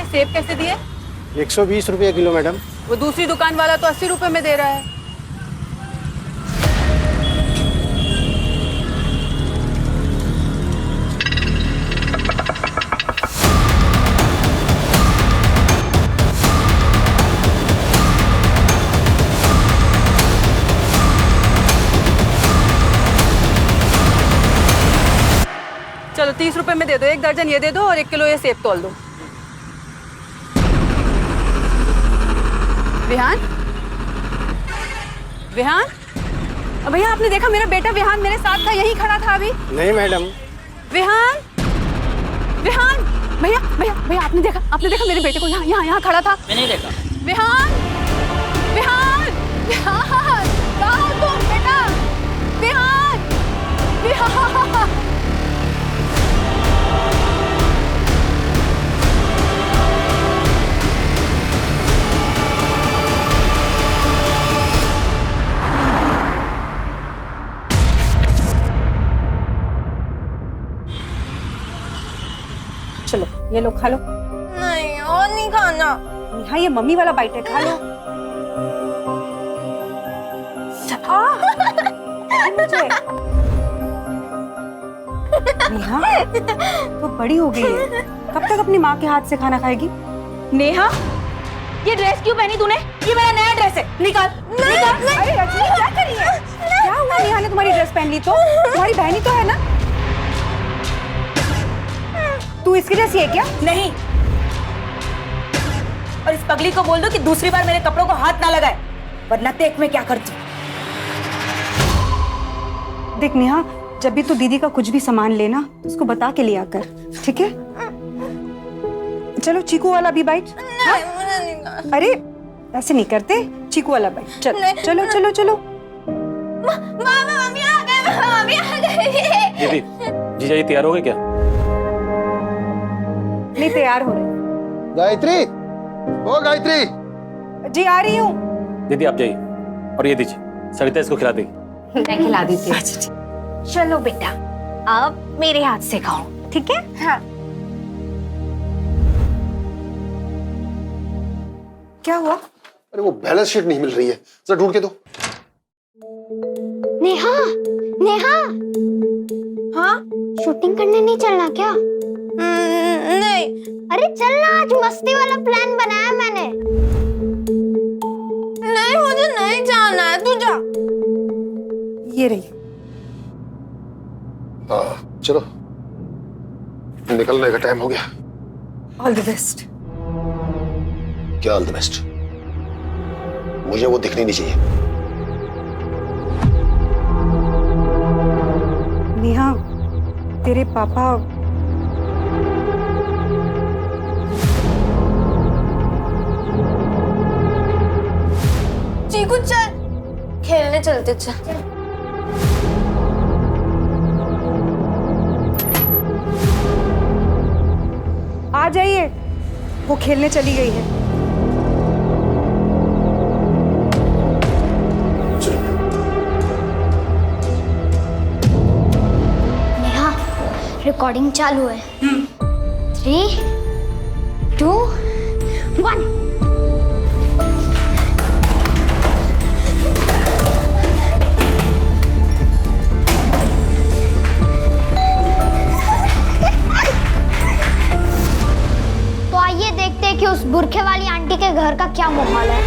सेब कैसे दिए? 120 रुपये किलो मैडम। वो दूसरी दुकान वाला तो 80 रुपए में दे रहा है। चलो 30 रुपए में दे दो, 1 दर्जन ये दे दो और 1 किलो ये सेब तोल दो। विहान, विहान, भैया आपने देखा मेरा बेटा विहान मेरे साथ था, यही खड़ा था अभी। नहीं मैडम। विहान, विहान, भैया भैया भैया आपने देखा मेरे बेटे को यहाँ खड़ा था? मैंने नहीं देखा। विहान, विहान, विहान, कहाँ हो तुम बेटा? विहान, विहान। चलो ये लो खा लो। नहीं और नहीं खाना। नेहा ये मम्मी वाला बाइट है, खा लो। मुझे नेहा तो बड़ी हो गई है, कब तक अपनी माँ के हाथ से खाना खाएगी? नेहा ये ड्रेस क्यों पहनी तूने? ये मेरा नया ड्रेस है, निकाल निकाल। अरे रजनी क्या कर रही है? क्या हुआ? नेहा ने तुम्हारी ड्रेस पहन ली तो? तुम्हारी बहनी तो है ना? तू इसकी जैसी है क्या? नहीं। और इस पगली को बोल दो कि दूसरी बार मेरे कपड़ों को हाथ ना लगाए, वरना देख मैं क्या करती। देख नेहा, जब भी तू दीदी का कुछ भी सामान लेना तो उसको बता के लिया कर, ठीक है? चलो चीकू वाला भी बाइट। नहीं मुझे नहीं खाना। अरे ऐसे नहीं करते, चीकू वाला बाइट। चलो चलो चलो चलो। मम्मी आ गए, मम्मी आ गई। दीदी, जीजा जी तैयार हो गए क्या? नहीं तैयार हो रहे। गायत्री, ओ गायत्री। जी आ रही हूँ। दीदी आप जाइए और ये दीजिए, सरिता इसको खिला देगी। मैं खिला देती हूँ। चलो बेटा, अब मेरे हाथ से खाओ, ठीक है? हाँ। क्या हुआ? अरे वो बैलेंस शीट नहीं मिल रही है, जरा ढूंढ के दो। नेहा, नेहा, हाँ शूटिंग करने नहीं चलना क्या? नहीं। अरे चलना, आज मस्ती वाला प्लान बनाया मैंने। नहीं मुझे नहीं जाना है, तू जा। ये रही। हाँ चलो, निकलने का टाइम हो गया। All the best. क्या ऑल द बेस्ट? मुझे वो दिखनी नहीं चाहिए। नेहा, तेरे पापा चीकू चल, खेलने चलते चल। आ जाइए, वो खेलने चली गई है। नेहा, रिकॉर्डिंग चालू है। 3, 2, 1। तो आइए देखते हैं कि उस बुरखे वाली आंटी के घर का क्या माहौल है।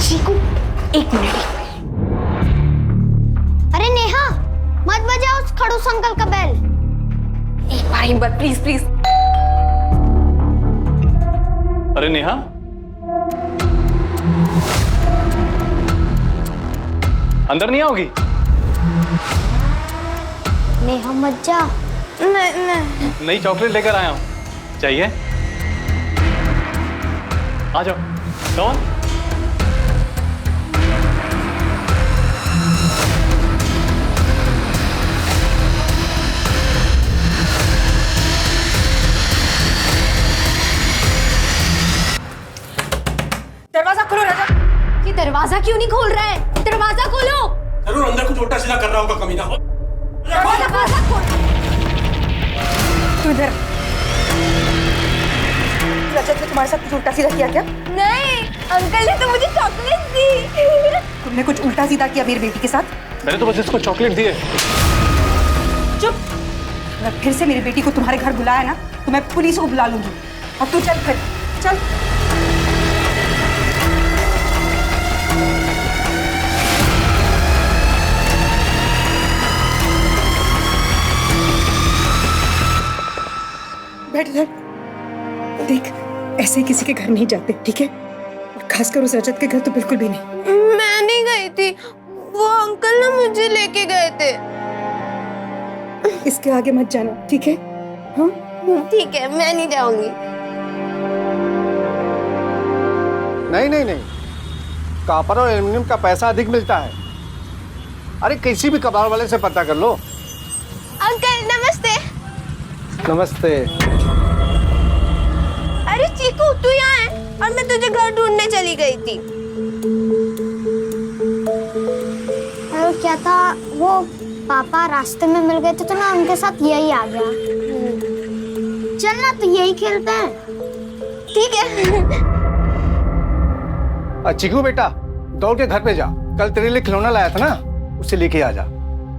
चीकू, 1 मिनट। अरे नेहा, मत बजाओ उस खड़ूस अंकल का बेल। एक बार प्लीज प्लीज। अरे नेहा, अंदर नहीं आओगी? नेहा मत जा। नहीं नहीं। नई चॉकलेट लेकर आया हूँ, चाहिए? आ जाओ, कौन? क्यों नहीं खोल रहा है? दरवाजा खोलो। जरूर अंदर कुछ उल्टा सीधा कर रहा होगा कमीना। दरवाजा खोलो। तू इधर। रजत ने तुम्हारे साथ कुछ उल्टा सीधा किया क्या? नहीं, अंकल ने तो मुझे चॉकलेट दी। तुमने कुछ उल्टा सीधा किया मेरी बेटी के साथ? मैंने तो बस इसको चॉकलेट दी है। चुप। अगर फिर से मेरी बेटी को तुम्हारे घर बुलाया ना तो मैं पुलिस को बुला लूंगी। और तू चल फिर, चल। बैठ इधर। देख, ऐसे किसी के घर नहीं जाते, ठीक है? और खासकर उस रजत के घर तो बिल्कुल भी नहीं। मैं नहीं गई थी, वो अंकल ना मुझे लेके गए थे। इसके आगे मत जाना, ठीक है? हाँ? ठीक है, मैं नहीं जाऊंगी। नहीं नहीं नहीं, कॉपर और एल्युमिनियम का पैसा अधिक मिलता है। अरे किसी भी कबाड़ वाले से पता कर लो। अंकल नमस्ते। नमस्ते। अरे चीकू, तू यहाँ है और मैं तुझे घर ढूंढने चली गई थी। अरे क्या था, वो पापा रास्ते में मिल गए थे तो ना उनके साथ यही आ गया। चल ना, तो यही खेलते हैं। ठीक है। चिकू बेटा, दौड़ के घर पे जा। कल तेरे लिए खिलौना लाया था ना, उसे लेके आ जा।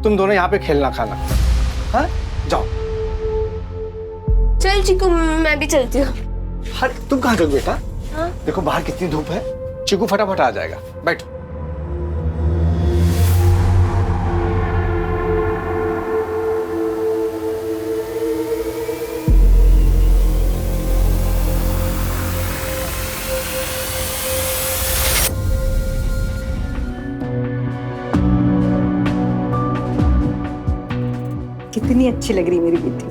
तुम दोनों यहाँ पे खेलना खाना। हाँ, जाओ। चल चीकू, मैं भी चलती हूँ। अरे तुम कहाँ गए बेटा? हाँ? देखो बाहर कितनी धूप है। चिकू फटाफट आ जाएगा, बैठ। कितनी अच्छी लग रही मेरी बेटी।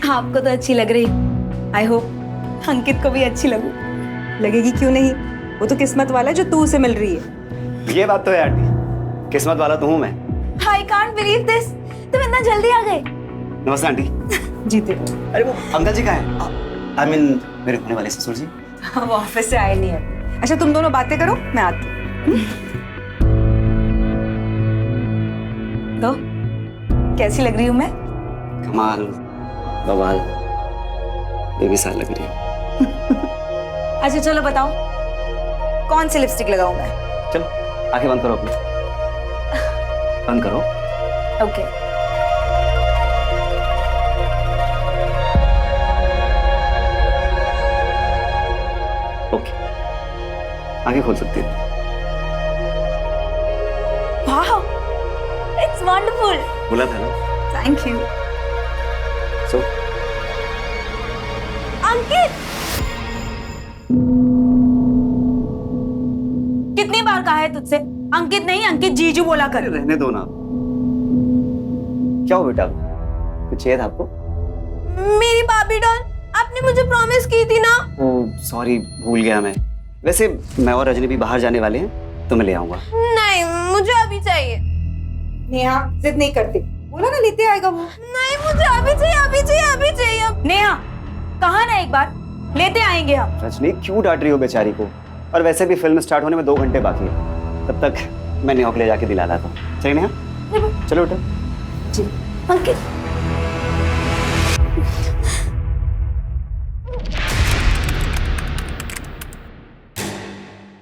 आपको तो अच्छी लग रही, आई होप अंकित को भी अच्छी लगू। लगेगी क्यों नहीं, वो तो किस्मत वाला है जो तू उसे मिल रही है। ये बात तो है आंटी, किस्मत वाला तो हूँ मैं। आई कांट बिलीव दिस, तुम इतना जल्दी आ गए। नमस्ते आंटी। जीते। अरे वो अंकल जी कहाँ हैं? आई मीन मेरे होने वाले ससुर जी। वो ऑफिस से आए नहीं है। अच्छा तुम दोनों बातें करो, मैं आती हूँ। तो कैसी लग रही हूँ मैं? कमाल, बवाल, बेमिसाल लग रही है। अच्छा चलो बताओ, कौन सी लिपस्टिक लगाऊं मैं? चल आंखें बंद करो अपनी, बंद करो। ओके। ओके, आंखें खोल सकती है। वाह, इट्स वंडरफुल। बोला था ना। Thank you. सो अंकित, कितनी बार कहा है तुझसे अंकित नहीं अंकित जीजू बोला कर। रहने दो ना। क्या हो बेटा, कुछ चाहिए था आपको? मेरी बाबी डॉल, आपने मुझे प्रॉमिस की थी ना। ओह सॉरी, भूल गया मैं। वैसे मैं और रजनी भी बाहर जाने वाले हैं, तो मैं ले आऊंगा। नहीं, मुझे अभी चाहिए। नेहा जिद नहीं करती, बोला ना लेते आएगा वो। नहीं, मुझे अभी चाहिए, अभी चाहिए, अभी चाहिए। नेहा कहा ना एक बार, लेते आएंगे हम। रजनी क्यों डांट रही हो बेचारी को? और वैसे भी फिल्म स्टार्ट होने में 2 घंटे बाकी है, तब तक मैं नेहा को ले जाके दिला लाता हूँ। चलिए नेहा, चलो बेटा। जी अंकित।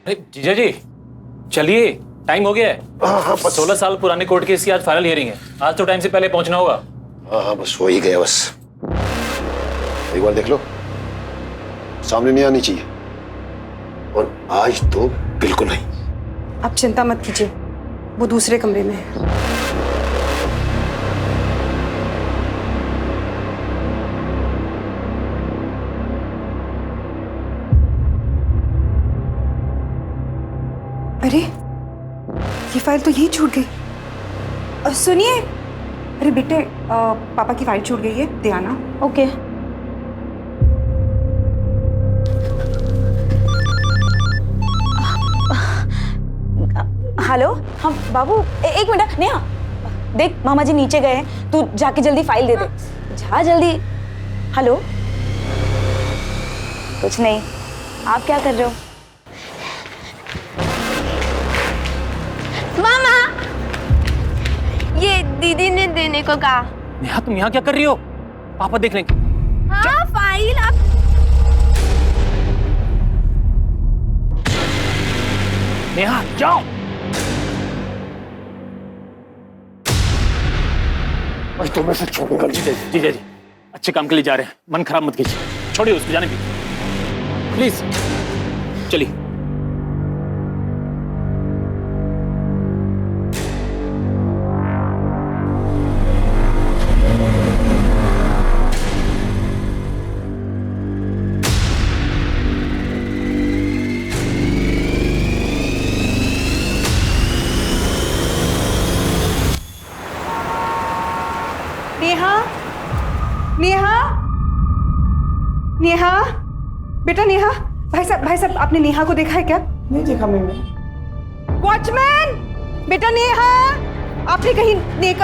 अरे जीजा जी चलिए, टाइम हो गया है। 16 साल पुराने कोर्ट केस की आज फाइनल हियरिंग है। आज तो टाइम से पहले पहुंचना होगा। हाँ बस हो ही गया। बस एक बार देख लो, सामने नहीं आनी चाहिए। और आज तो बिल्कुल नहीं। आप चिंता मत कीजिए, वो दूसरे कमरे में है। अरे ये फाइल तो यही छूट गई। सुनिए, अरे बेटे, पापा की फाइल छूट गई है, दे आना। ओके। हेलो, हाँ बाबू, एक मिनट। नेहा देख, मामा जी नीचे गए हैं, तू जाके जल्दी फाइल दे दे। जा जल्दी। हेलो, कुछ नहीं, आप क्या कर रहे हो? मामा, ये दीदी ने देने को कहा। नेहा तुम यहाँ क्या कर रही हो? पापा देख लेंगे। हाँ, फाइल आप। नेहा जाओ। और तुम्हें से छोड़ूंगा नहीं। जीजा जी अच्छे काम के लिए जा रहे हैं, मन खराब मत कीजिए, छोड़िए उसको जाने दीजिए प्लीज। चलिए। नेहा, नेहा, नेहा, बेटा नेहा, भाई साहब आपने नेहा को देखा है क्या? नहीं देखा मैंने। वॉचमैन, बेटा नेहा, आपने कहीं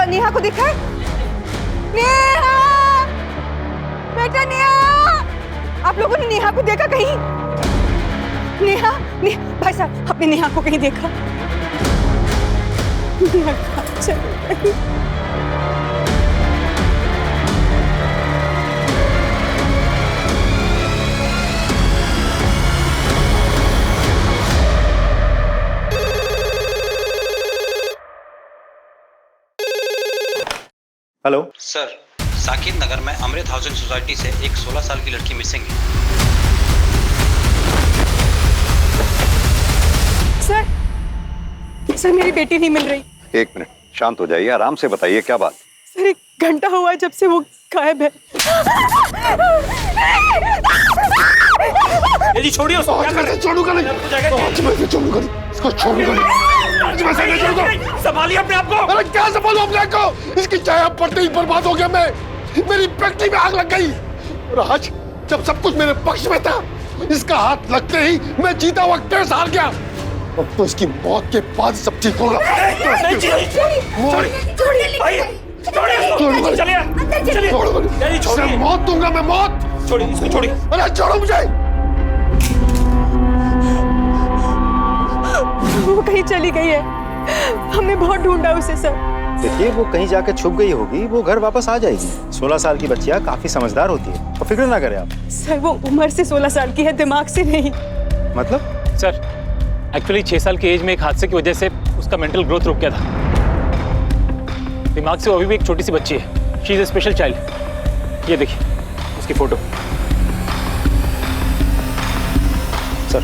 नेहा को देखा है? नेहा, बेटा नेहा, आप लोगों ने नेहा को देखा कहीं? नेहा, भाई साहब आपने नेहा को कहीं देखा? नेहा कहाँ चली गई? हेलो सर, साकिब नगर में अमृत हाउसिंग सोसाइटी से एक 16 साल की लड़की मिसिंग है। सर मेरी बेटी नहीं मिल रही। एक मिनट, शांत हो जाइए, आराम से बताइए क्या बात। सर 1 घंटा हुआ जब से वो गायब है। जी छोड़िए उसको। क्या कर रहे हैं? छोड़ूंगा नहीं, आज मैं छोड़ूंगा नहीं, इसको छोड़ूंगा नहीं, आज मैं नहीं छोड़ूंगा। संभालिए अपने आप को। अरे क्या संभालूं अपने आप को? इसकी चाय पड़ते ही बर्बाद हो गया मैं, मेरी फैक्ट्री में आग लग गई। और आज जब सब कुछ मेरे पक्ष में था, इसका हाथ लगते ही मैं जीता हुआ केस हार गया। अब तो इसकी मौत के बाद सब ठीक होगा। चलिए, मौत दूंगा मैं, मौत। छोड़िए इसको, छोड़िए। अरे छोड़ो मुझे। वो कहीं चली गई है, हमने बहुत ढूंढा उसे सर। देखिए वो कहीं जाके छुप गई होगी, वो घर वापस आ जाएगी। 16 साल की बच्चियां काफी समझदार होती है, तो फिक्र ना करें आप। सर वो उम्र से 16 साल की है, दिमाग से नहीं। मतलब? सर एक्चुअली 6 साल की एज में एक हादसे की वजह से उसका मेंटल ग्रोथ रुक गया था। दिमाग से वो अभी भी एक छोटी सी बच्ची है। She is a special child. ये देखिए उसकी फोटो। सर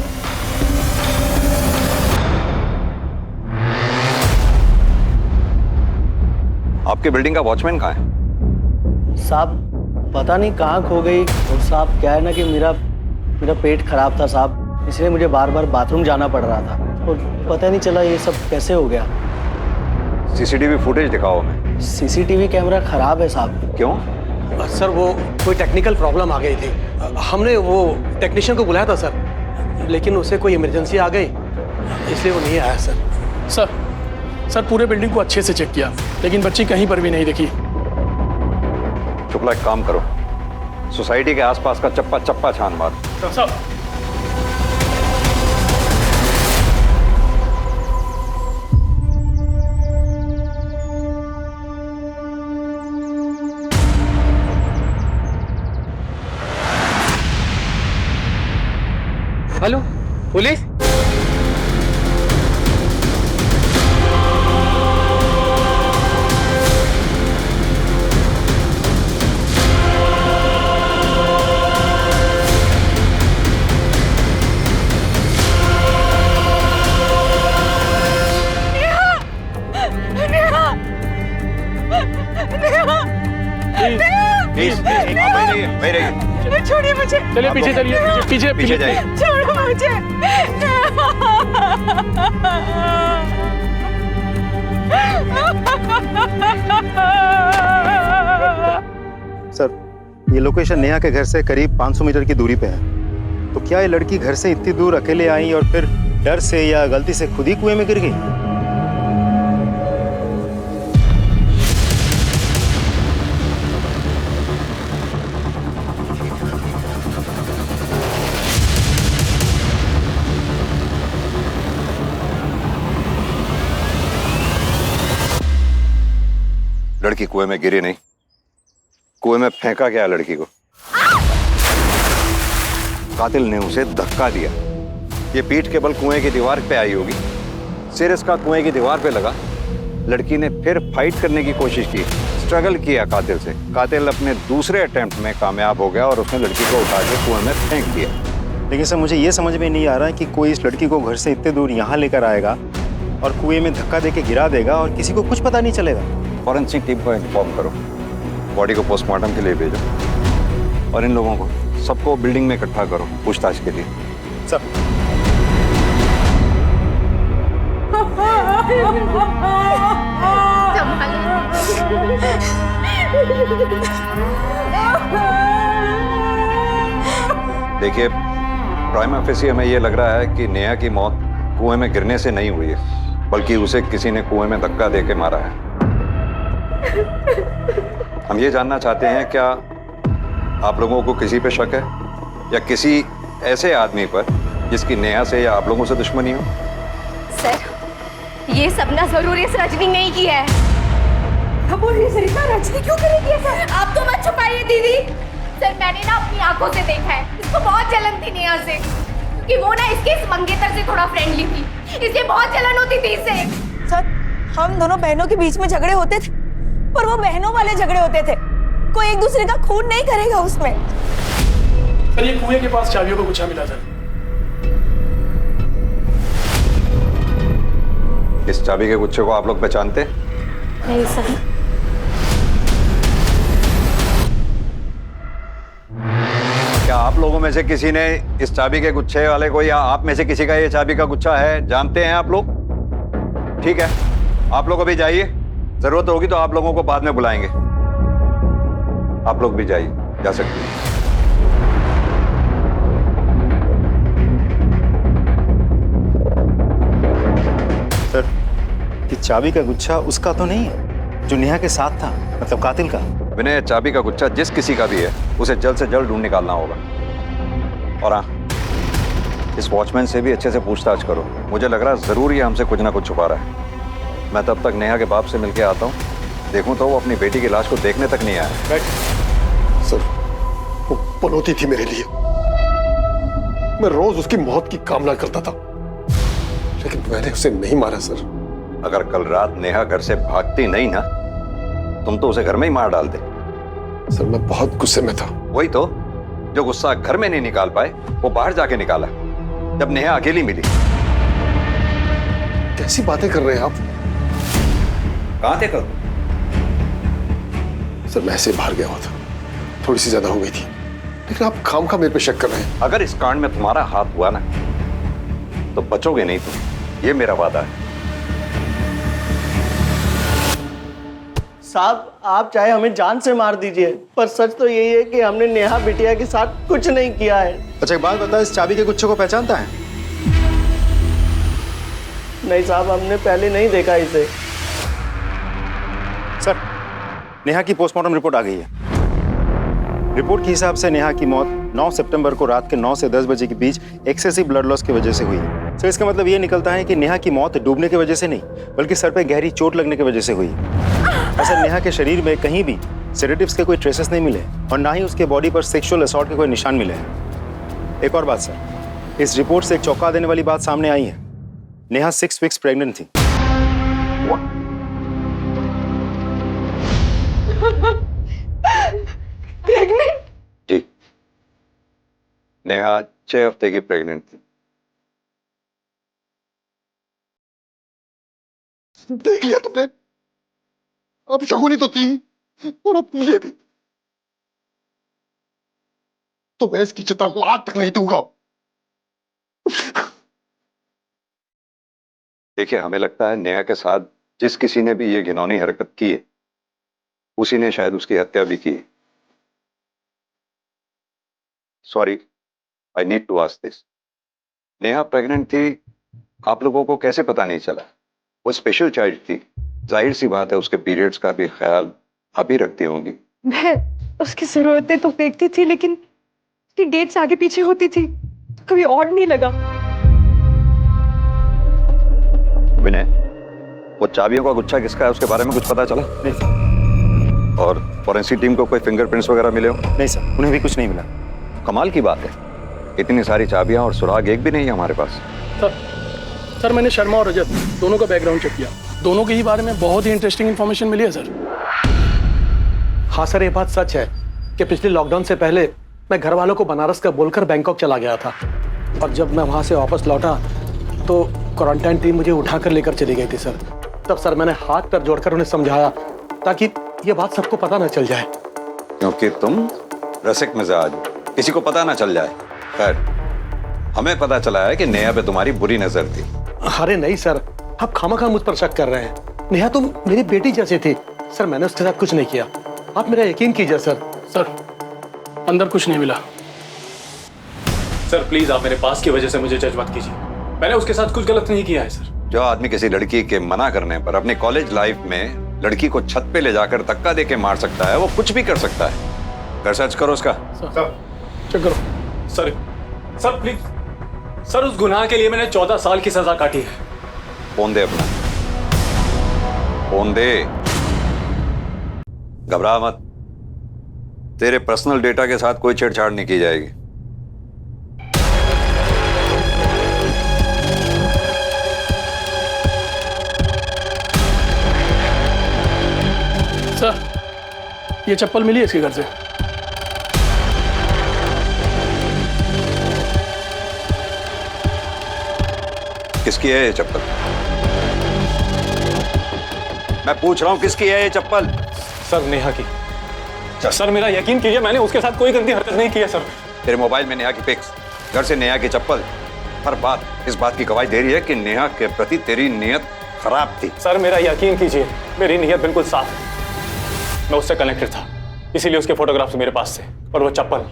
आपके बिल्डिंग का वॉचमैन कहाँ है? साहब पता नहीं कहाँ खो गई। और साहब क्या है ना कि मेरा पेट खराब था साहब, इसलिए मुझे बार बार बाथरूम जाना पड़ रहा था और पता नहीं चला ये सब कैसे हो गया। सीसीटीवी फुटेज दिखाओ हमें। सीसीटीवी कैमरा खराब है साहब। क्यों? सर वो कोई टेक्निकल प्रॉब्लम आ गई थी, हमने वो टेक्नीशियन को बुलाया था सर, लेकिन उसे कोई इमरजेंसी आ गई इसलिए वो नहीं आया सर। सर पूरे बिल्डिंग को अच्छे से चेक किया लेकिन बच्ची कहीं पर भी नहीं दिखी। शुक्ला एक काम करो, सोसाइटी के आसपास का चप्पा चप्पा छान मार। सब हेलो पुलिस? छोड़िए मुझे। चलिए पीछे चलिए, पीछे पीछे जाइए। छोड़ो मुझे। सर ये लोकेशन नेहा के घर से करीब 500 मीटर की दूरी पे है। तो क्या ये लड़की घर से इतनी दूर अकेले आई और फिर डर से या गलती से खुद ही कुएं में गिर गई? लड़की कुएं में गिरी नहीं, कुएं में फेंका गया लड़की को। कातिल ने उसे धक्का दिया। ये पीठ के बल कुएं की दीवार पे आई होगी, सिर इसका कुएं की दीवार पे लगा। लड़की ने फिर फाइट करने की कोशिश की, स्ट्रगल किया कातिल से। कातिल अपने दूसरे अटेम्प्ट में कामयाब हो गया और उसने लड़की को उठा के कुएं में फेंक दिया। लेकिन सर मुझे ये समझ में नहीं आ रहा है कि कोई इस लड़की को घर से इतने दूर यहाँ लेकर आएगा और कुएं में धक्का देके गिरा देगा और किसी को कुछ पता नहीं चलेगा। फॉरेंसिक टीम को इन्फॉर्म करो, बॉडी को पोस्टमार्टम के लिए भेजो और इन लोगों को सबको बिल्डिंग में इकट्ठा करो पूछताछ के लिए। सर देखिए, प्राइमा फेसी हमें ये लग रहा है कि नेहा की मौत कुएं में गिरने से नहीं हुई है, बल्कि उसे किसी ने कुएं में धक्का देके मारा है। हम ये जानना चाहते हैं, क्या आप लोगों को किसी पे शक है या किसी ऐसे आदमी पर जिसकी नेहा से या आप लोगों से दुश्मनी हो? सर, ये सपना जरूर इस रजनी ने ही किया है। रजनी क्यों करेगी सर? आप तो मत छुपाइए दीदी। सर, मैंने ना अपनी आंखों से देखा है, इसको बहुत जलन थी नेहा से, क्योंकि वो ना इसके इस मंगेतर से थोड़ा फ्रेंडली थी, इसलिए बहुत जलन होती थी इससे। सर, हम दोनों बहनों के बीच में झगड़े होते थे, पर वो बहनों वाले झगड़े होते थे, कोई एक दूसरे का खून नहीं करेगा उसमें। सर, ये कुएं के पास चाबियों का गुच्छा मिला था। इस चाबी के गुच्छे को आप लोग पहचानते? नहीं सर। क्या आप लोगों में से किसी ने इस चाबी के गुच्छे वाले को, या आप में से किसी का ये चाबी का गुच्छा है, जानते हैं आप लोग? ठीक है, आप लोग अभी जाइए, जरूरत होगी तो आप लोगों को बाद में बुलाएंगे। आप लोग भी जाइए, जा सकते हैं। सर, ये चाबी का गुच्छा उसका तो नहीं है जो नेहा के साथ था, मतलब कातिल का? विनय, चाबी का गुच्छा जिस किसी का भी है उसे जल्द से जल्द ढूंढ निकालना होगा। और हाँ, इस वॉचमैन से भी अच्छे से पूछताछ करो, मुझे लग रहा है जरूर ये हमसे कुछ ना कुछ छुपा रहा है। मैं तब तक नेहा के बाप से मिलके आता हूँ, देखूं तो वो अपनी बेटी की लाश को देखने तक नहीं आया। सर, वो पनौती थी मेरे लिए, मैं रोज उसकी मौत की कामना करता था, लेकिन मैंने उसे नहीं मारा सर। अगर कल रात नेहा घर से भागती नहीं ना, तुम तो उसे घर में ही मार डालते। सर, मैं बहुत गुस्से में था। वही तो, जो गुस्सा घर में नहीं निकाल पाए वो बाहर जाके निकाला जब नेहा अकेली मिली। कैसी बातें कर रहे हैं आप? कहां थे कल? सर, मैं ऐसे बाहर गया हुआ था, थोड़ी सी ज्यादा हो गई थी, लेकिन आप खामखा मेरे पे शक कर रहे हैं। अगर इस कांड में तुम्हारा हाथ हुआ ना तो बचोगे नहीं तुम, ये मेरा वादा है। साहब, आप चाहे हमें जान से मार दीजिए, पर सच तो यही है कि हमने नेहा बिटिया के साथ कुछ नहीं किया है। अच्छा, एक बात बताओ, इस चाबी के गुच्छे को पहचानता है? नहीं साहब, हमने पहले नहीं देखा इसे। सर, नेहा की पोस्टमार्टम रिपोर्ट आ गई है। रिपोर्ट के हिसाब से नेहा की मौत 9 सितंबर को रात के 9 से 10 बजे के बीच एक्सेसिव ब्लड लॉस की वजह से हुई है। तो इसका मतलब ये निकलता है कि नेहा की मौत डूबने की वजह से नहीं, बल्कि सर पे गहरी चोट लगने की वजह से हुई। ऐसा नेहा के शरीर में कहीं भी सेडेटिव्स के कोई ट्रेसेस नहीं मिले और ना ही उसके बॉडी पर सेक्सुअल असॉल्ट के कोई निशान मिले हैं। एक और बात सर, इस रिपोर्ट से एक चौंका देने वाली बात सामने आई है। नेहा 6 वीक्स प्रेग्नेंट थी। प्रेग्नेंट? जी, नेहा 6 हफ्ते की प्रेग्नेंट थी। देख लिया तुमने, अब शगुनी तो थी और अब ये भी। तो मैं इसकी चिता को आज तक नहीं दूंगा। देखिए, हमें लगता है नेहा के साथ जिस किसी ने भी ये घिनौनी हरकत की है, उसी ने शायद उसकी हत्या भी की। Sorry, I need to ask this. Neha pregnant थी, आप लोगों को कैसे पता नहीं चला? वो स्पेशल चाइल्ड थी, जाहिर सी बात है उसके पीरियड्स का भी ख्याल आप ही रखती होंगी। मैं उसकी जरूरतें तो देखती थी, लेकिन उसकी डेट्स आगे पीछे होती थी, कभी और नहीं लगा। विनय, वो चाबियों का गुच्छा किसका है, उसके बारे में कुछ पता चला? नहीं। और फॉरेंसिक टीम को कोई फिंगरप्रिंट्स वगैरह मिले हो? नहीं सर, उन्हें भी कुछ नहीं मिला। कमाल की बात है, इतनी सारी चाबियां और सुराग एक भी नहीं है हमारे पास। सर मैंने शर्मा और रजत दोनों का बैकग्राउंड चेक किया, दोनों के ही बारे में बहुत ही इंटरेस्टिंग इन्फॉर्मेशन मिली है सर। हाँ सर, ये बात सच है कि पिछले लॉकडाउन से पहले मैं घर वालों को बनारस का बोलकर बैंकॉक चला गया था, और जब मैं वहाँ से वापस लौटा तो क्वारंटाइन टीम मुझे उठाकर लेकर चली गई थी सर। तब सर मैंने हाथ पैर जोड़कर उन्हें समझाया ताकि ये बात सबको पता ना चल जाए। क्योंकि तुम रसिक मिजाज, किसी को पता ना चल जाए। खैर, हमें पता चला है कि नेहा पे तुम्हारी बुरी नजर थी। अरे नहीं सर, आप खामखा मुझ पर शक कर रहे हैं। नेहा तो मेरी बेटी जैसी थी सर, मैंने उसके साथ कुछ नहीं किया, आप मेरा यकीन कीजिए सर। सर अंदर कुछ नहीं मिला। सर प्लीज आप मेरे पास की वजह से मुझे जज मत कीजिए, मैंने उसके साथ कुछ गलत नहीं किया है सर। जो आदमी किसी लड़की के मना करने पर अपनी कॉलेज लाइफ में लड़की को छत पे ले जाकर धक्का देके मार सकता है, वो कुछ भी कर सकता है। कर सर्च करो उसका। सर चेक करो। सर प्लीज सर, उस गुनाह के लिए मैंने 14 साल की सजा काटी है। फोन दे अपना, फोन दे। घबरा मत, तेरे पर्सनल डेटा के साथ कोई छेड़छाड़ नहीं की जाएगी। सर ये चप्पल मिली है इसके घर से। किसकी है ये चप्पल? मैं पूछ रहा हूं किसकी है ये चप्पल? सर नेहा की। सर मेरा यकीन कीजिए, मैंने उसके साथ कोई गंदी हरकत नहीं की है सर। तेरे मोबाइल में नेहा की पिक्स, घर से नेहा की चप्पल, हर बात इस बात की गवाही दे रही है कि नेहा के प्रति तेरी नीयत खराब थी। सर मेरा यकीन कीजिए, मेरी नीयत बिल्कुल साफ है। मैं उससे कनेक्टेड था, इसीलिए उसके फोटोग्राफ्स मेरे पास थे। और वो चप्पल,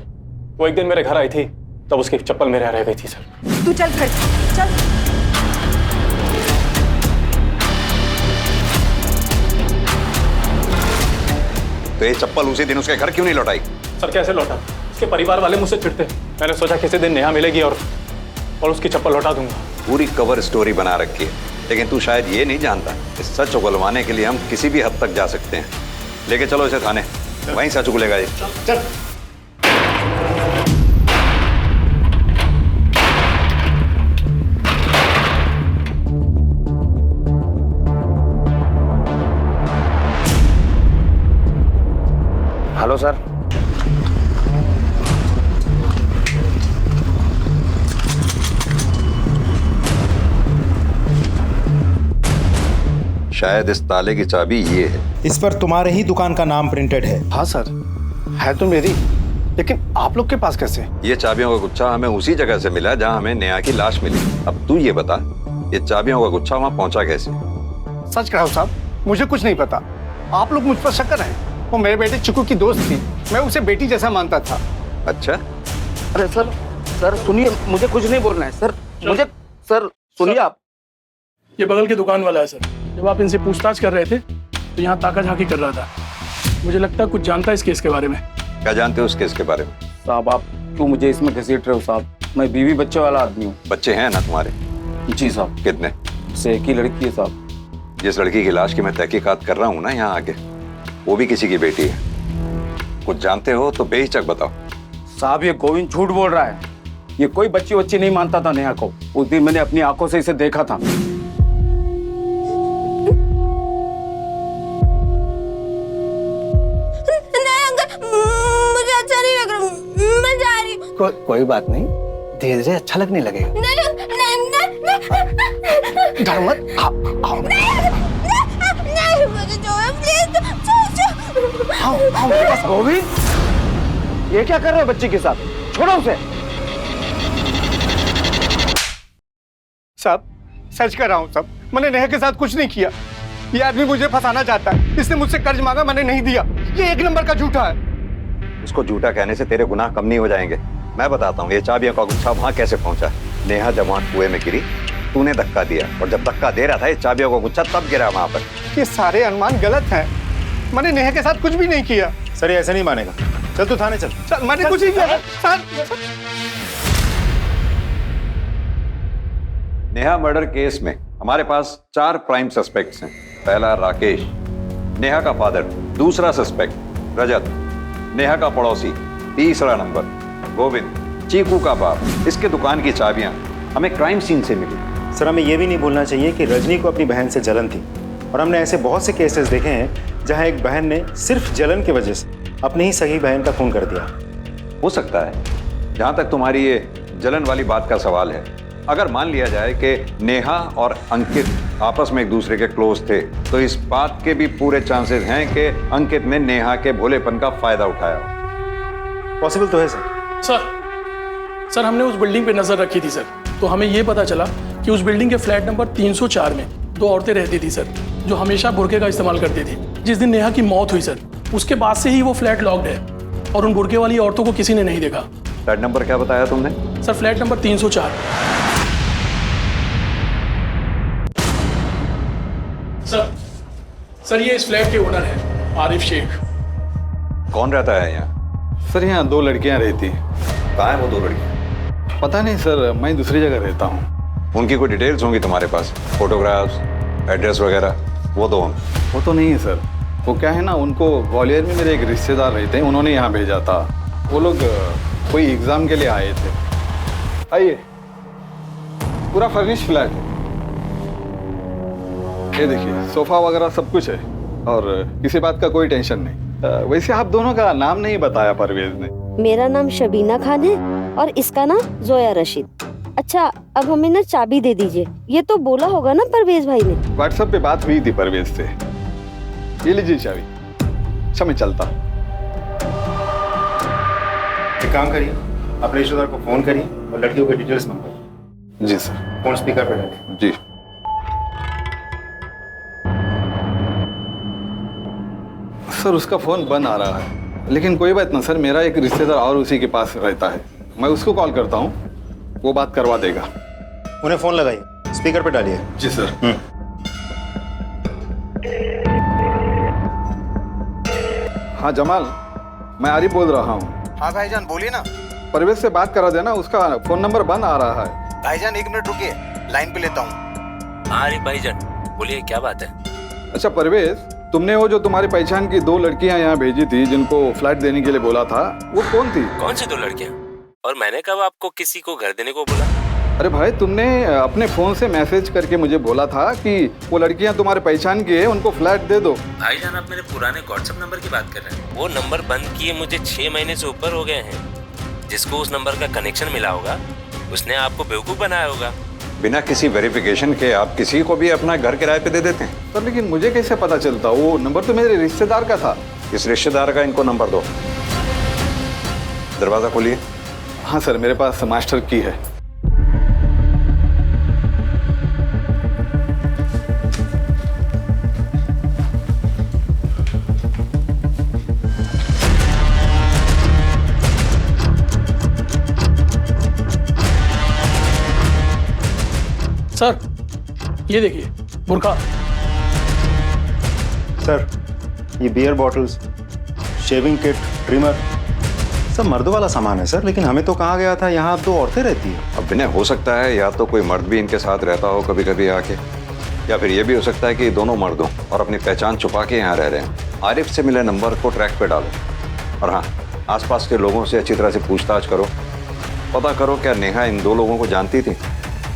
वो एक दिन मेरे घर आई थी, तब उसकी चप्पल मेरे यहाँ रह गई थी सर। तू चल घर चल। तो ये चप्पल उसी दिन उसके घर क्यों नहीं लौटाई? सर कैसे लौटा? उसके परिवार वाले मुझसे चिढ़ते। मैंने सोचा किसी दिन नेहा मिलेगी और उसकी चप्पल लौटा दूंगा। पूरी कवर स्टोरी बना रखी है, लेकिन तू शायद ये नहीं जानता इस सच उगलवाने के लिए हम किसी भी हद तक जा सकते हैं। लेके चलो इसे थाने, वहीं सच उगलेगा ये। चल। Hello sir. शायद इस ताले की चाबी ये है। इस पर तुम्हारे ही दुकान का नाम प्रिंटेड है। हाँ सर, है तो मेरी, लेकिन आप लोग के पास कैसे? ये चाबियों का गुच्छा हमें उसी जगह से मिला जहां हमें नेहा की लाश मिली। अब तू ये बता, ये चाबियों का गुच्छा वहां पहुंचा कैसे? सच कहो साहब, मुझे कुछ नहीं पता। आप लोग मुझ पर शक कर रहे हैं। वो मेरे बेटे चिकू की दोस्त थी, मैं उसे बेटी जैसा मानता था। अच्छा। अरे सर सुनिए, मुझे कुछ नहीं बोलना है सर। मुझे सर सुनिए आप। ये बगल की दुकान वाला है सर। जब आप इनसे पूछताछ कर रहे थे तो यहाँ ताका झाकी कर रहा था। मुझे लगता है कुछ जानता है इस केस के बारे में। क्या जानते हो उस केस के बारे में? साहब आप क्यों मुझे इसमें घसीट रहे हो साहब? मैं बीवी बच्चे वाला आदमी हूँ। बच्चे हैं ना तुम्हारे? जी साहब। कितने? से एक ही लड़की है साहब। जिस लड़की की लाश की मैं तहकीकात कर रहा हूँ ना यहाँ आके, वो भी किसी की बेटी है। कुछ जानते हो तो बेहिचक बताओ। साहब ये गोविंद झूठ बोल रहा है। ये कोई बच्ची नहीं मानता था नेहा को। उस दिन मैंने अपनी आंखों से इसे देखा था। मुझे अच्छा नहीं लग रहा, मैं जा रही हूँ। कोई बात नहीं, धीरे धीरे अच्छा लगने लगेगा। डर मत। आओ। नहीं मुझे छोड़ो प्लीज। आओ मेरे पास। गोविंद, ये क्या कर रहे हो बच्ची के साथ? छोड़ो उसे। साहब सच कर रहा हूँ साहब, मैंने नेहा के साथ कुछ नहीं किया। ये आदमी मुझे फंसाना चाहता है, इसने मुझसे कर्ज मांगा, मैंने नहीं दिया। ये एक नंबर का झूठा है। उसको झूठा कहने से तेरे गुनाह कम नहीं हो जाएंगे। मैं बताता हूँ ये चाबियों का गुच्छा वहां कैसे पहुंचा। नेहा जब वहां कुएं में गिरी, तूने धक्का दिया, और जब धक्का दे रहा था ये चाबियों का गुच्छा तब गिरा वहां पर। ये सारे अनुमान गलत हैं। मैंने नेहा के साथ कुछ भी नहीं किया। सर ये ऐसे नहीं मानेगा। चल तू थाने चल। चल, मैंने कुछ नहीं किया सर। नेहा मर्डर केस में हमारे पास 4 प्राइम सस्पेक्ट्स हैं। पहला राकेश, नेहा का फादर, दूसरा सस्पेक्ट रजत, नेहा का पड़ोसी, तीसरा नंबर गोविंद, चीकू का बाप। इसके दुकान की चाबियां हमें क्राइम सीन से मिली। सर, हमें यह भी नहीं भूलना चाहिए कि रजनी को अपनी बहन से जलन थी, और हमने ऐसे बहुत से केसेस देखे हैं जहां एक बहन ने सिर्फ जलन की वजह से अपनी ही सगी बहन का खून कर दिया। हो सकता है, जहां तक तुम्हारी ये जलन वाली बात का सवाल है, अगर मान लिया जाए कि नेहा और अंकित आपस में एक दूसरे के क्लोज थे, तो इस बात के भी पूरे चांसेस हैं कि अंकित ने नेहा के भोलेपन का फायदा उठाया। पॉसिबल तो है सर। सर हमने उस बिल्डिंग पे नजर रखी थी सर, तो हमें ये पता चला कि उस बिल्डिंग के फ्लैट नंबर 304 में 2 औरतें रहती थी सर, जो हमेशा बुर्के का इस्तेमाल करती थी। जिस दिन नेहा की मौत हुई सर, उसके बाद से ही वो फ्लैट लॉक्ड है और उन बुर्के वाली औरतों को किसी ने नहीं देखा। फ्लैट नंबर क्या बताया तुमने? Sir flat number 304। सर ये इस फ्लैट के ओनर है आरिफ शेख। कौन रहता है यहाँ? सर यहाँ 2 लड़कियाँ रहती हैं। कहाँ है वो 2 लड़कियाँ? पता नहीं सर, मैं दूसरी जगह रहता हूँ। उनकी कोई डिटेल्स होंगी तुम्हारे पास, फोटोग्राफ्स, एड्रेस वगैरह? वो तो नहीं है सर। वो क्या है ना, उनको ग्वालियर में मेरे एक रिश्तेदार रहते हैं, उन्होंने यहाँ भेजा था। वो लोग कोई एग्ज़ाम के लिए आए थे। आइए, पूरा फर्निश फ्लैट है। ये देखिए, सोफ़ा वगैरह सब कुछ है और किसी बात का कोई टेंशन नहीं। वैसे आप दोनों का नाम नहीं बताया परवेज ने। मेरा नाम शबीना खान है और इसका नाम जोया रशीद। अच्छा, अब हमें ना चाबी दे दीजिए। ये तो बोला होगा ना परवेज भाई ने। व्हाट्सएप पे बात हुई थी परवेज से। ये लीजिए चाबी। अच्छा मैं चलता। एक काम करिए, अपने रिश्तेदार को फोन करिए और लड़कियों के डिटेल्स मंगवाइए। जी सर। फोन स्पीकर पे डालिए। जी। सर उसका फोन बंद आ रहा है, लेकिन कोई बात ना सर, मेरा एक रिश्तेदार और उसी के पास रहता है, मैं उसको कॉल करता हूँ, वो बात करवा देगा। उन्हें फोन लगाइए, स्पीकर पे डालिए। जी सर। हाँ जमाल, मैं आरिफ बोल रहा हूँ। हाँ भाईजान बोलिए ना। परवेज से बात करा देना, उसका फोन नंबर बंद आ रहा है। भाईजान 1 मिनट रुकिए, लाइन पे लेता हूँ। हाँ आरिफ भाईजान बोलिए, क्या बात है? अच्छा परवेज, तुमने वो जो तुम्हारी पहचान की 2 लड़कियां यहाँ भेजी थी जिनको फ्लैट देने के लिए बोला था, वो कौन थी? कौन सी 2 लड़कियां? और मैंने कब आपको किसी को घर देने को बोला? अरे भाई, तुमने अपने फोन से मैसेज करके मुझे बोला था कि वो लड़कियां तुम्हारे पहचान की है, उनको फ्लैट दे दो। भाईजान आप मेरे पुराने व्हाट्सएप नंबर की बात कर रहे हैं? वो नंबर बंद किए मुझे 6 महीने से ऊपर हो गए हैं। जिसको उस नंबर का कनेक्शन मिला होगा उसने आपको बेवकूफ बनाया होगा। बिना किसी वेरिफिकेशन के आप किसी को भी अपना घर किराए पे दे देते हैं? सर लेकिन मुझे कैसे पता चलता? वो नंबर तो मेरे रिश्तेदार का था। इस रिश्तेदार का इनको नंबर दो। दरवाजा खोलिए। हाँ सर, मेरे पास मास्टर की है। सर ये देखिए बुर्का। सर ये beer bottles, shaving kit, trimmer, सब मर्दों वाला सामान है सर, लेकिन हमें तो कहा गया था यहाँ 2 औरतें रहती हैं। अब विनय, हो सकता है या तो कोई मर्द भी इनके साथ रहता हो कभी कभी आके, या फिर ये भी हो सकता है कि दोनों मर्दों और अपनी पहचान छुपा के यहाँ रह रहे हैं। आरिफ से मिले नंबर को ट्रैक पे डालो और हाँ, आसपास के लोगों से अच्छी तरह से पूछताछ करो, पता करो क्या नेहा इन 2 लोगों को जानती थी,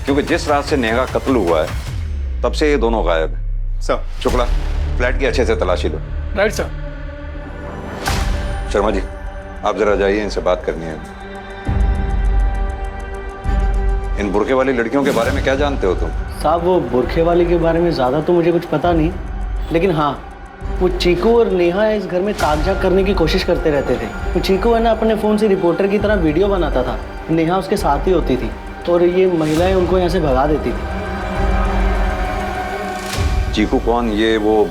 क्योंकि जिस रात से नेहा का कत्ल हुआ है तब से ये दोनों गायब है। सर शुक्ला, फ्लैट की अच्छे से तलाशी लो। Right sir. शर्मा जी आप जरा जाइए, इनसे बात करनी है। इन बुरखे वाली लड़कियों के बारे में क्या जानते हो तुम? साहब वो बुरखे वाली के बारे में ज़्यादा तो मुझे कुछ पता नहीं, लेकिन हाँ वो चीकू और नेहा इस घर में कागजात करने की कोशिश करते रहते थे। वो चीकू है ना अपने फ़ोन से रिपोर्टर की तरह वीडियो बनाता था, नेहा उसके साथ ही होती थी और ये महिलाएं उनको यहाँ से भगा देती थी। चीकू कौन? ये वो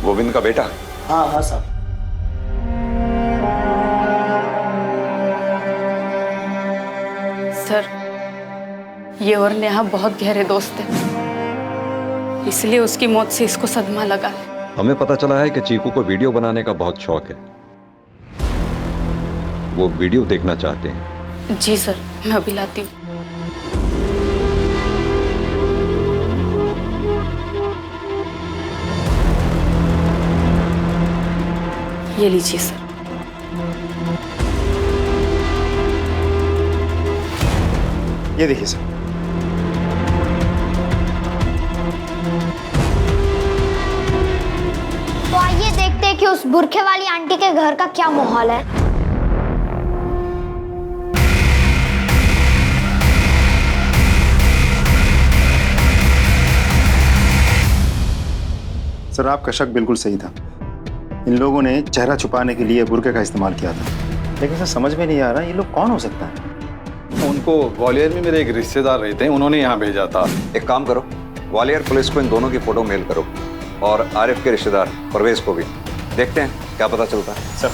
गोविंद का बेटा? हाँ हाँ साहब। सर ये और नेहा बहुत गहरे दोस्त हैं, इसलिए उसकी मौत से इसको सदमा लगा है। हमें पता चला है कि चीकू को वीडियो बनाने का बहुत शौक है, वो वीडियो देखना चाहते हैं। जी सर, मैं अभी लाती हूँ। ये लीजिए सर। ये देखिए सर। तो आइए देखते हैं कि उस बुरखे वाली आंटी के घर का क्या माहौल है। सर आपका शक बिल्कुल सही था। इन लोगों ने चेहरा छुपाने के लिए बुर्के का इस्तेमाल किया था, लेकिन सर समझ में नहीं आ रहा ये लोग कौन हो सकता है। उनको ग्वालियर में मेरे एक रिश्तेदार रहते हैं, उन्होंने यहाँ भेजा था। एक काम करो, ग्वालियर पुलिस को इन दोनों की फोटो मेल करो और आरिफ के रिश्तेदार परवेज को भी। देखते हैं क्या पता चलता है। सर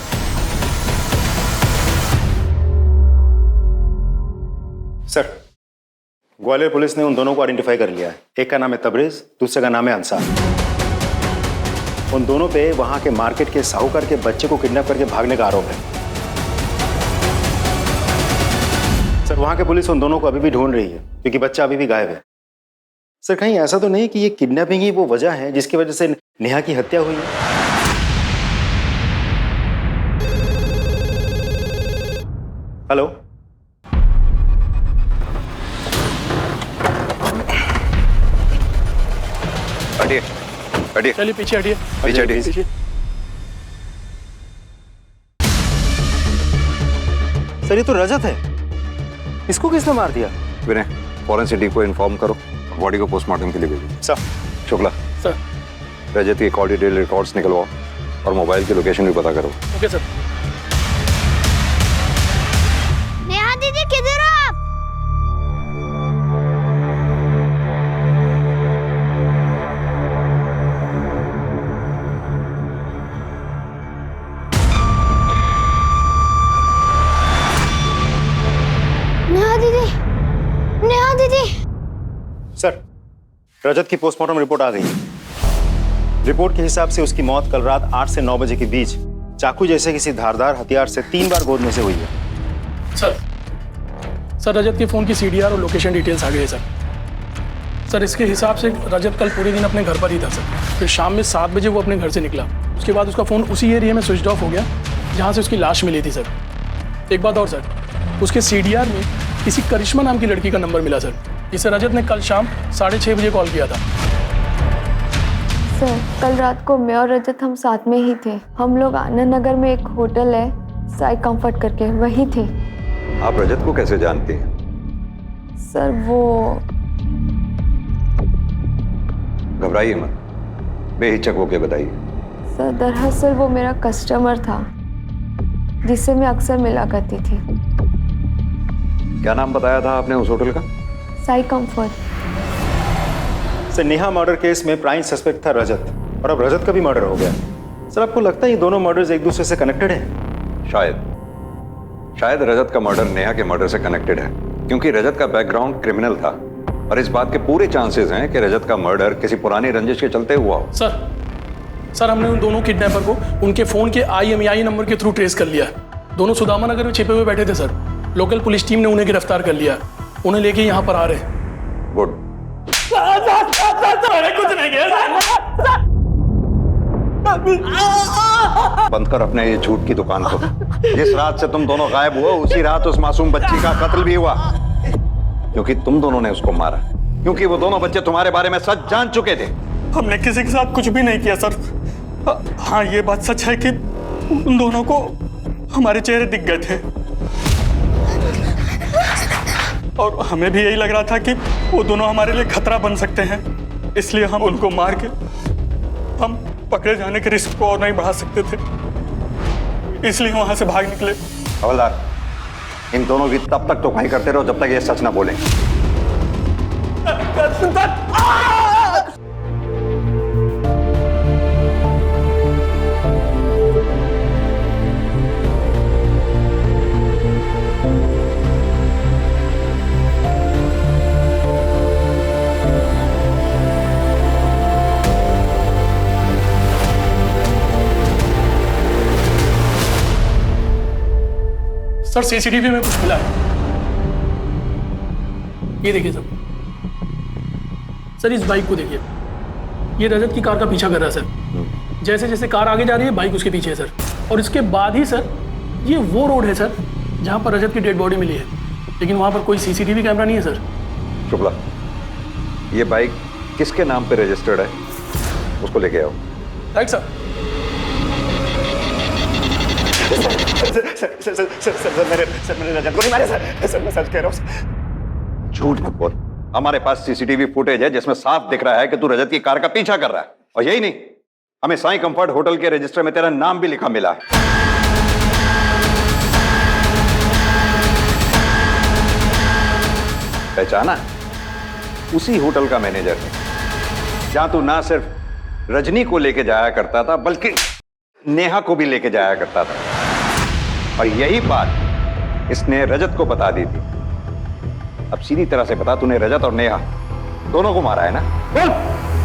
सर ग्वालियर पुलिस ने उन दोनों को आइडेंटिफाई कर लिया है। एक का नाम है तबरेज, दूसरे का नाम है अंसार। उन दोनों पे वहां के मार्केट के साहूकार के बच्चे को किडनैप करके भागने का आरोप है। सर वहां के पुलिस उन दोनों को अभी भी ढूंढ रही है क्योंकि बच्चा अभी भी गायब है। सर कहीं ऐसा तो नहीं कि ये किडनैपिंग ही वो वजह है जिसकी वजह से नेहा की हत्या हुई है? हेलो, हटिए हटिए, चलिए पीछे हटिए, पीछे हटिए। सर ये तो रजत है, इसको किसने मार दिया? विनय, फॉरेंसिक टीम को इन्फॉर्म करो, बॉडी को पोस्टमार्टम के लिए भेजो। सर। शुक्ला सर, रजत की कॉल डिटेल रिकॉर्ड्स निकलवाओ और मोबाइल की लोकेशन भी पता करो। Okay sir. नेहा दीदी किधर हो आप? नेहा दीदी। सर रजत की पोस्टमार्टम रिपोर्ट आ गई है। रिपोर्ट के हिसाब से उसकी मौत कल रात 8 से 9 बजे के बीच चाकू जैसे किसी धारदार हथियार से 3 बार गोद में से हुई है। सर रजत के फोन की सीडीआर और लोकेशन डिटेल्स आ गए हैं सर। इसके हिसाब से रजत कल पूरे दिन अपने घर पर ही था सर। फिर शाम में 7 बजे वो अपने घर से निकला। उसके बाद उसका फोन उसी एरिया में स्विच ऑफ हो गया जहाँ से उसकी लाश मिली थी सर। एक बात और सर, उसके सीडीआर में किसी करिश्मा नाम की लड़की का नंबर मिला सर, जिसे रजत ने कल शाम 6:30 बजे कॉल किया था। सर कल रात को मैं और रजत हम साथ में ही थे। हम लोग आनंद नगर में एक होटल है साई कंफर्ट करके, वही थे। आप रजत को कैसे जानती हैं? सर वो घबराइए मत, बेहिचक होके बताइए। सर दरअसल वो मेरा कस्टमर था जिससे मैं अक्सर मिला करती थी। क्या नाम बताया था आपने उस होटल का? Sai comfort. Sir Neha murder case में प्राइम सस्पेक्ट था रजत, और अब रजत का भी मर्डर हो गया। सर आपको लगता है ये दोनों मर्डर्स एक दूसरे से कनेक्टेड हैं? शायद रजत का मर्डर नेहा के मर्डर से कनेक्टेड है, क्योंकि रजत का बैकग्राउंड क्रिमिनल था और इस बात के पूरे चांसेस हैं कि रजत का मर्डर किसी पुरानी रंजिश के चलते हुआ हो। सर हमने उन दोनों किडनैपर को उनके फोन के IMEI नंबर के थ्रू ट्रेस कर लिया। दोनों सुदामा नगर में छिपे हुए बैठे थे सर। लोकल पुलिस टीम ने उन्हें गिरफ्तार कर लिया, उन्हें लेके यहाँ पर आ रहे हैं। गुड। कुछ नहीं किया। बंद कर अपने ये झूठ की दुकान को। जिस रात से तुम दोनों गायब हुए उसी रात उस मासूम बच्ची का कत्ल भी हुआ, क्योंकि तुम दोनों ने उसको मारा, क्योंकि वो दोनों बच्चे तुम्हारे बारे में सच जान चुके थे। हमने किसी के साथ कुछ भी नहीं किया सर। हाँ ये बात सच है कि उन दोनों को हमारे चेहरे दिख गए थे और हमें भी यही लग रहा था कि वो दोनों हमारे लिए खतरा बन सकते हैं, इसलिए हम उनको मार के हम पकड़े जाने के रिस्क को और नहीं बढ़ा सकते थे, इसलिए वहां से भाग निकले। हवलदार, इन दोनों की तब तक टोकाई करते रहो जब तक ये सच ना बोलें। सर सीसीटीवी में कुछ मिला है, ये देखिए सर इस बाइक को देखिए, ये रजत की कार का पीछा कर रहा है सर। जैसे जैसे कार आगे जा रही है बाइक उसके पीछे है सर। और इसके बाद ही सर ये वो रोड है सर जहाँ पर रजत की डेड बॉडी मिली है, लेकिन वहाँ पर कोई सीसीटीवी कैमरा नहीं है सर। शुक्ला, ये बाइक किसके नाम पे रजिस्टर्ड है, उसको लेके आओ। Right sir. मैंने रजत को नहीं मारा सर, मैं सच कह रहा हूँ। झूठ मत बोल, हमारे पास सीसीटीवी फुटेज है जिसमें साफ दिख रहा है कि तू रजत की कार का पीछा कर रहा है। और यही नहीं, हमें साईं कंफर्ट होटल के रजिस्टर में तेरा नाम भी लिखा मिला है। पहचाना? उसी होटल का मैनेजर है जहां तू ना सिर्फ रजनी को लेके जाया करता था बल्कि नेहा को भी लेके जाया करता था। और यही बात इसने रजत को बता दी थी। अब सीधी तरह से बता, तूने रजत और नेहा दोनों को मारा है ना? बोल।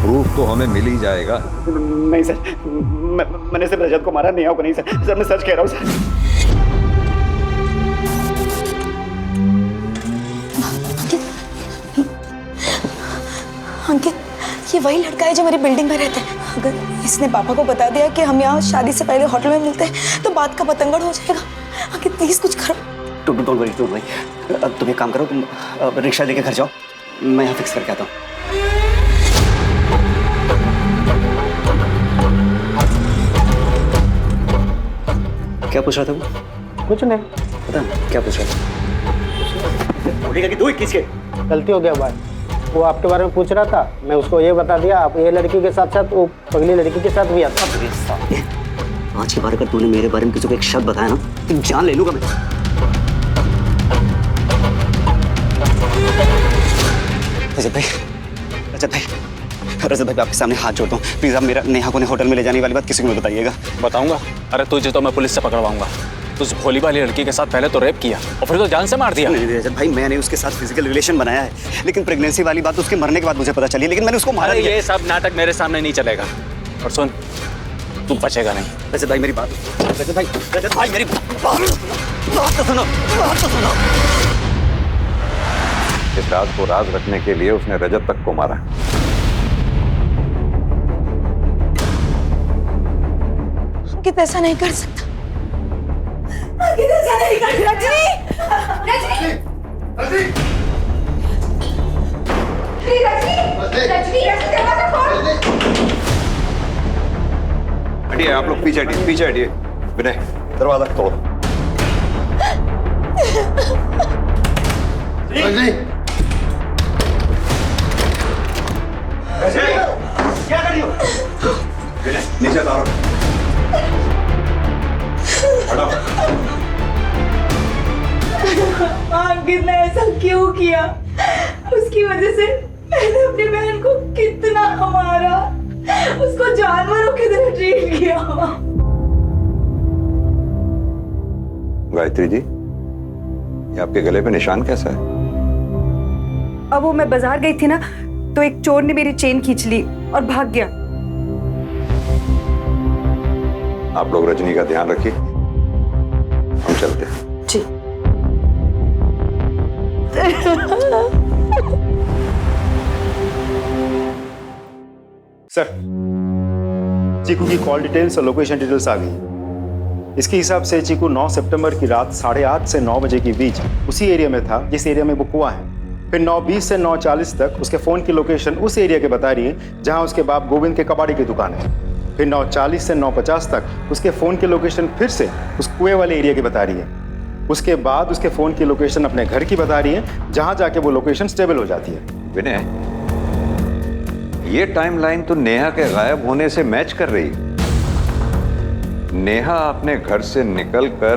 प्रूफ तो हमें मिल ही जाएगा। नहीं सर, मैंने सिर्फ रजत को मारा, नेहा को नहीं सर। मैं सच कह रहा हूँ सर। अंकित, ये वही लड़का है जो मेरी बिल्डिंग में रहता है। अगर इसने पापा को बता दिया कि हम यहाँ शादी से पहले होटल में मिलते हैं तो बात का पतंगड़ हो जाएगा। अंकित प्लीज कुछ करो। Don't worry. अब तुम एक काम करो, तुम रिक्शा लेके घर जाओ, मैं यहाँ फिक्स करके आता हूँ। क्या पूछ रहा था वो? कुछ नहीं। पता नहीं क्या पूछ रहा था? बोलेगा कि 2 21 के। गलती हो गया भाई, वो आपके बारे में पूछ रहा था, मैं उसको ये बता दिया आप ये लड़की के साथ साथ वो पगली लड़की के साथ भी आता। आज की बार अगर तूने मेरे बारे में किसी को एक शब्द बताया ना तो जान ले लूंगा मैं। रजत भाई आपके सामने हाथ जोड़ता हूँ, प्लीज आप मेरा नेहा को होटल में ले जाने वाली बात किसी को मत बताइएगा। बताऊंगा? अरे तुझे तो मैं पुलिस से पकड़वाऊंगा। तुझ भोली वाली लड़की के साथ पहले तो रेप किया और फिर तो जान से मार दिया। नहीं रजत भाई, मैंने उसके साथ फिजिकल रिलेशन बनाया है, लेकिन प्रेगनेंसी वाली बात उसके मरने के बाद मुझे पता चली, लेकिन मैंने उसको मारा नहीं। ये सब नाटक मेरे सामने नहीं चलेगा। और सुन, तू बचेगा नहीं। रजत भाई मेरी बात, रजत भाई मेरी बात तो सुनो। इस राज को राज रखने के लिए उसने रजत तक को मारा। अंकित ऐसा नहीं कर सकता। अंकित ऐसा नहीं कर सकता। रजनी! दरवाजा खोल। हटिए आप लोग, पीछे हटिए। विनय, दरवाजा तोड़। क्या कर रही हो? विनय, नीचे उतारो। अंकित ने ऐसा क्यों किया? उसकी वजह से मैंने अपनी बहन को कितना मारा, उसको जानवरों की तरह ट्रीट किया। गायत्री जी, ये आपके गले पे निशान कैसा है? अब वो मैं बाजार गई थी ना, तो एक चोर ने मेरी चेन खींच ली और भाग गया। आप लोग रजनी का ध्यान रखिए, हम चलते हैं। जी। सर, चीकू की कॉल डिटेल्स और लोकेशन डिटेल्स आ गई। इसके हिसाब से चीकू 9 सितंबर की रात 8:30 से 9 बजे के बीच उसी एरिया में था जिस एरिया में वो कुआं है। फिर 9:20 से 9:40 तक उसके फोन की लोकेशन उस एरिया के बता रही है जहां उसके बाप गोविंद के कबाड़ी की दुकान है। फिर 9:40 से 9:50 तक उसके फोन की लोकेशन फिर से उस कुएं वाले एरिया की बता रही है। उसके बाद उसके फोन की लोकेशन अपने घर की बता रही है जहां जाके वो लोकेशन स्टेबल हो जाती है। विनय, ये टाइमलाइन तो नेहा के गायब होने से मैच कर रही है। नेहा अपने घर से निकलकर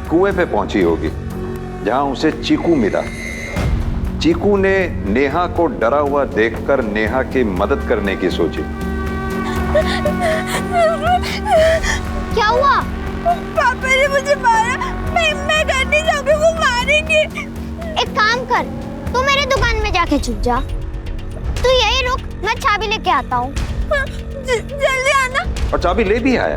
कुएं पे पहुंची होगी जहां उसे चीकू मिला। चीकू ने नेहा को डरा हुआ देखकर नेहा की मदद करने की सोची। क्या हुआ? पापा ने मुझे मारा। मैं घर नहीं जाऊंगी, वो मारेंगे। एक काम कर, तू मेरे दुकान में जाके छुप जा। तू यही रुक, मैं चाबी लेके आता हूँ। जल्दी आना। और चाबी ले भी आया।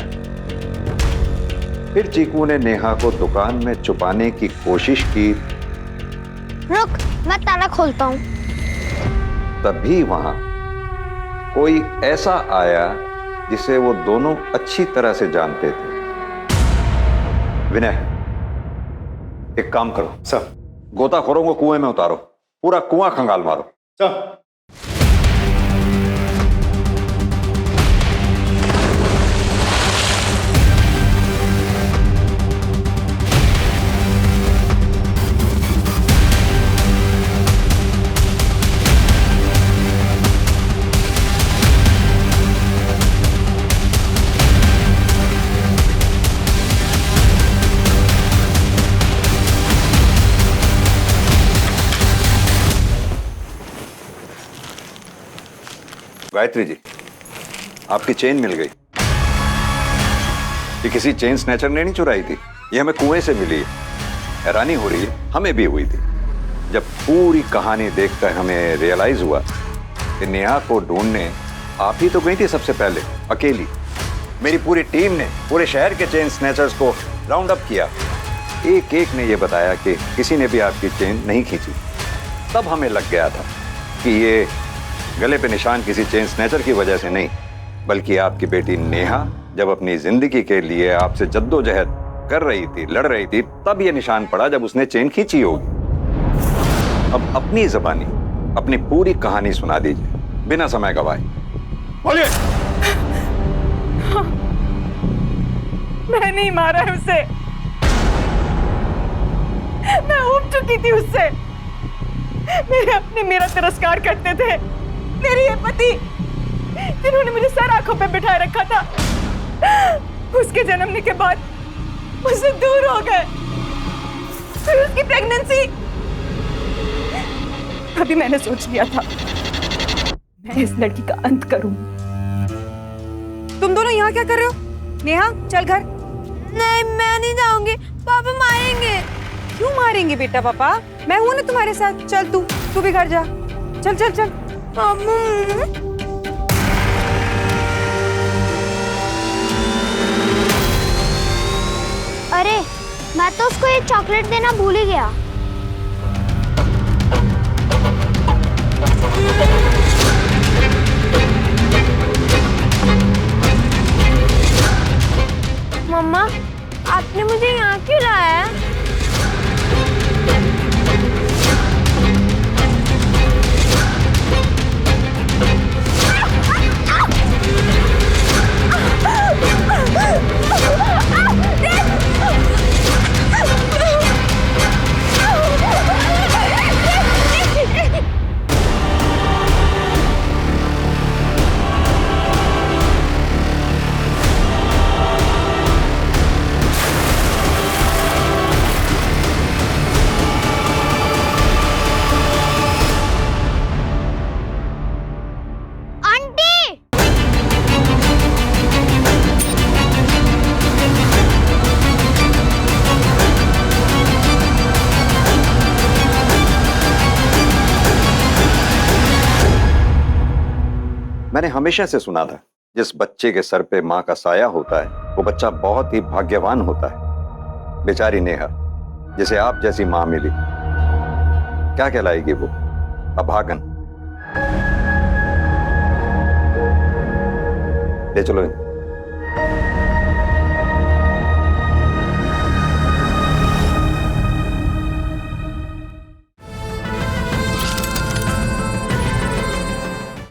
फिर चीकू ने नेहा को दुकान में छुपाने की कोशिश की। रुक, मैं ताला खोलता हूँ। तभी वहां कोई ऐसा आया जिसे वो दोनों अच्छी तरह से जानते थे। विनय, एक काम करो सर, गोताखोरों को कुएं में उतारो, पूरा कुआं खंगाल मारो। सर। गायत्री जी, आपकी चेन मिल गई। ये किसी चेन स्नैचर ने नहीं चुराई थी, ये हमें कुएं से मिली है। हैरानी हो रही है, हमें भी हुई थी जब पूरी कहानी देखकर हमें रियलाइज हुआ कि नेहा को ढूंढने आप ही तो गई थी सबसे पहले, अकेली। मेरी पूरी टीम ने पूरे शहर के चेन स्नैचर्स को राउंड अप किया, एक एक ने यह बताया कि किसी ने भी आपकी चेन नहीं खींची। तब हमें लग गया था कि ये गले पे निशान किसी चेन स्नैचर की वजह से नहीं, बल्कि आपकी बेटी नेहा जब अपनी जिंदगी के लिए आपसे जद्दोजहद कर रही थी, लड़ रही थी, तब ये निशान पड़ा जब उसने चेन खींची होगी। अब अपनी ज़बानी अपनी पूरी कहानी सुना दीजिए बिना समय गवाए। बोलिए। मैं नहीं मारा है उसे, मैं उब चुकी थी उससे। मेरे अपने मेरा तिरस्कार करते थे, मेरे ये पति जिन्होंने मुझे सर आंखों पे बिठाए रखा था, उसके जन्मने के बाद मुझसे दूर हो गए। फिर उसकी प्रेगनेंसी, अभी मैंने सोच लिया था मैं इस लड़की का अंत करूं। तुम दोनों यहाँ क्या कर रहे हो? नेहा चल घर। नहीं, मैं नहीं जाऊंगी, पापा मारेंगे। क्यों मारेंगे बेटा? पापा मैं हूं ना तुम्हारे साथ। चल तू भी घर जा। चल चल चल। अरे मैं तो उसको एक चॉकलेट देना भूल ही गया। मम्मा, आपने मुझे यहाँ क्यों लाया है? मैंने हमेशा से सुना था जिस बच्चे के सर पे माँ का साया होता है वो बच्चा बहुत ही भाग्यवान होता है। बेचारी नेहा, जिसे आप जैसी माँ मिली, क्या कहलाएगी वो? अभागन। ले चलो।